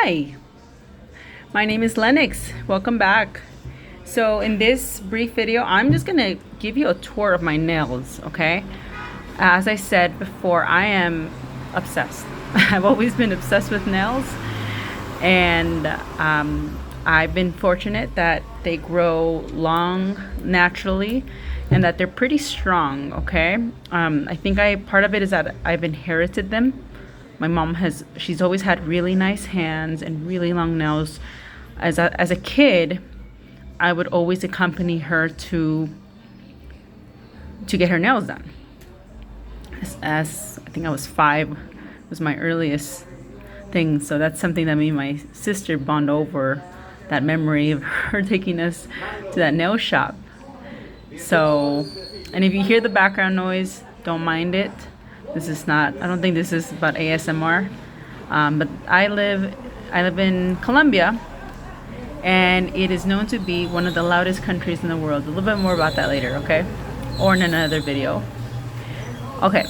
Hi, my name is Lennox. Welcome back. So in this brief video, I'm just gonna give you a tour of my nails, okay? As I said before, I am obsessed. I've always been obsessed with nails, and I've been fortunate that they grow long naturally and that they're pretty strong, okay? I think part of it is that I've inherited them. My mom she's always had really nice hands and really long nails. As a kid, I would always accompany her to get her nails done. As I think I was 5 was my earliest thing. So that's something that me and my sister bond over, that memory of her taking us to that nail shop. So, and if you hear the background noise, don't mind it. This is not, I don't think this is about ASMR. But I live in Colombia, and it is known to be one of the loudest countries in the world. A little bit more about that later, okay? Or in another video. Okay,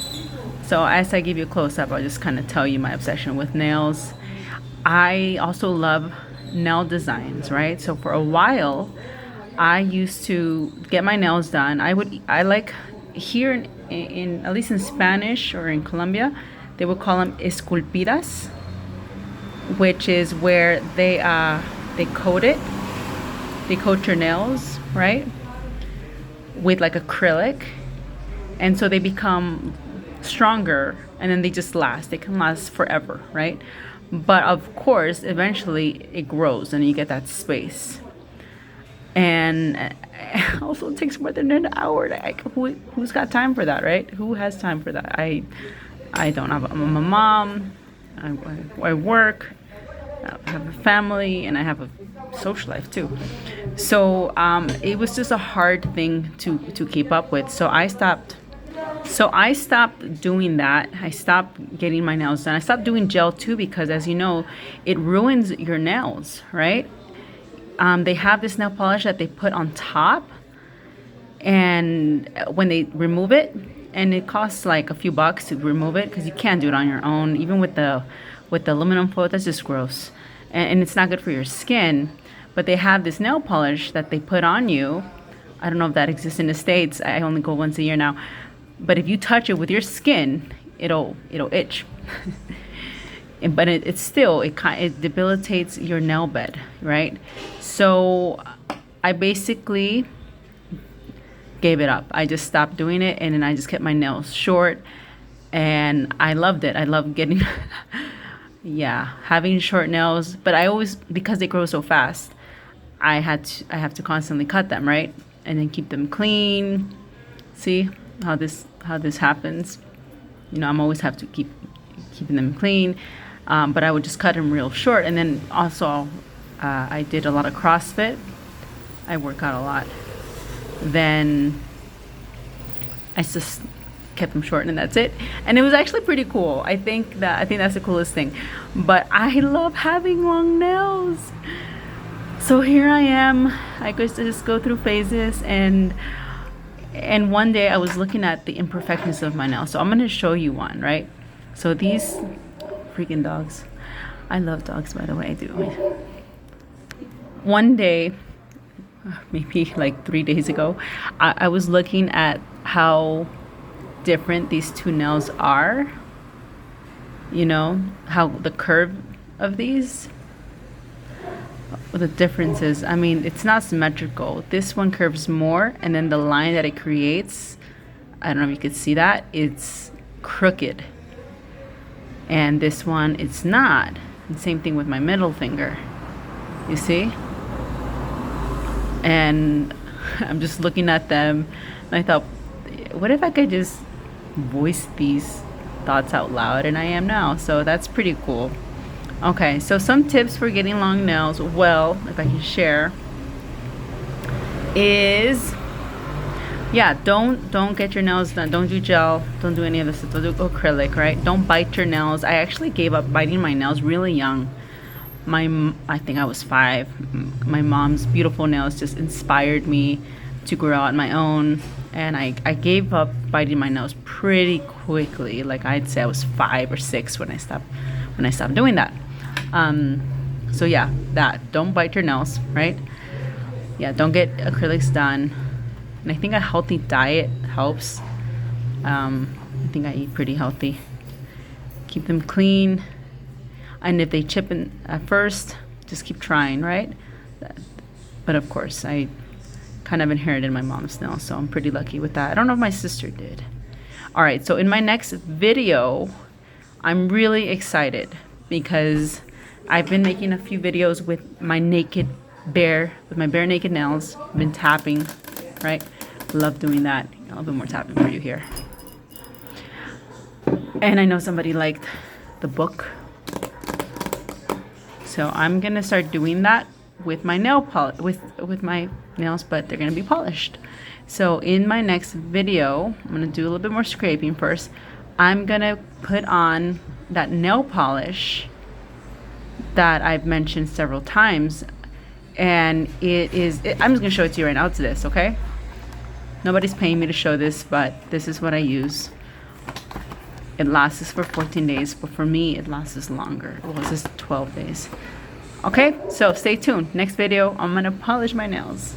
so as I give you a close-up, I'll just kind of tell you my obsession with nails. I also love nail designs, right? So for a while, I used to get my nails done. I like here in at least in Spanish or in Colombia, they would call them esculpidas, which is where they coat it. They coat your nails, right, with like acrylic, and so they become stronger, and then they just last. They can last forever, right? But of course, eventually it grows, and you get that space. And also it takes more than an hour. Who's got time for that, right? Who has time for that? I don't have. I'm a mom. I work. I have a family, and I have a social life too. So it was just a hard thing to keep up with. So I stopped doing that. I stopped getting my nails done. I stopped doing gel too, because as you know, it ruins your nails, right? They have this nail polish that they put on top, and when they remove it, and it costs like a few bucks to remove it, because you can't do it on your own, even with the aluminum foil. That's just gross, and it's not good for your skin. But they have this nail polish that they put on you. I don't know if that exists in the States. I only go once a year now, but if you touch it with your skin, it'll itch. But it still debilitates your nail bed, right? So I basically gave it up. I just stopped doing it, and then I just kept my nails short, and I loved it. I love getting having short nails, but I always, because they grow so fast, I have to constantly cut them, right? And then keep them clean. See how this happens? You know, I'm always have to keeping them clean. But I would just cut them real short. And then also, I did a lot of CrossFit. I work out a lot. Then I just kept them short, and that's it. And it was actually pretty cool. I think that's the coolest thing. But I love having long nails. So here I am. I just go through phases, and one day I was looking at the imperfections of my nails. So I'm gonna show you one, right? So these freaking dogs. I love dogs, by the way. I do. One day, maybe like 3 days ago, I was looking at how different these two nails are. You know, how the curve of these, the differences. I mean, it's not symmetrical. This one curves more, and then the line that it creates, I don't know if you could see that, it's crooked. And this one, it's not. And same thing with my middle finger. You see? And I'm just looking at them, and I thought, what if I could just voice these thoughts out loud? And I am now. So that's pretty cool. Okay, so some tips for getting long nails. Well, if I can share, is don't get your nails done. Don't do gel. Don't do any of this. Don't do acrylic, right? Don't bite your nails. I actually gave up biting my nails really young. I think I was 5. My mom's beautiful nails just inspired me to grow out my own, and I gave up biting my nails pretty quickly. Like I'd say I was 5 or 6 when I stopped doing that. So yeah, that. Don't bite your nails, right? Yeah, don't get acrylics done. And I think a healthy diet helps. I think I eat pretty healthy. Keep them clean. And if they chip in at first, just keep trying, right? But of course, I kind of inherited my mom's nails, so I'm pretty lucky with that. I don't know if my sister did. All right, so in my next video, I'm really excited because I've been making a few videos with my bare naked nails. I've been tapping, right? Love doing that. A little bit more tapping for you here. And I know somebody liked the book, so I'm gonna start doing that with my with my nails, but they're gonna be polished. So in my next video, I'm gonna do a little bit more scraping first. I'm gonna put on that nail polish that I've mentioned several times, and I'm just gonna show it to you right now. It's this, okay? Nobody's paying me to show this, but this is what I use. It lasts for 14 days, but for me, it lasts longer. Well, this is 12 days. Okay, so stay tuned. Next video, I'm gonna polish my nails.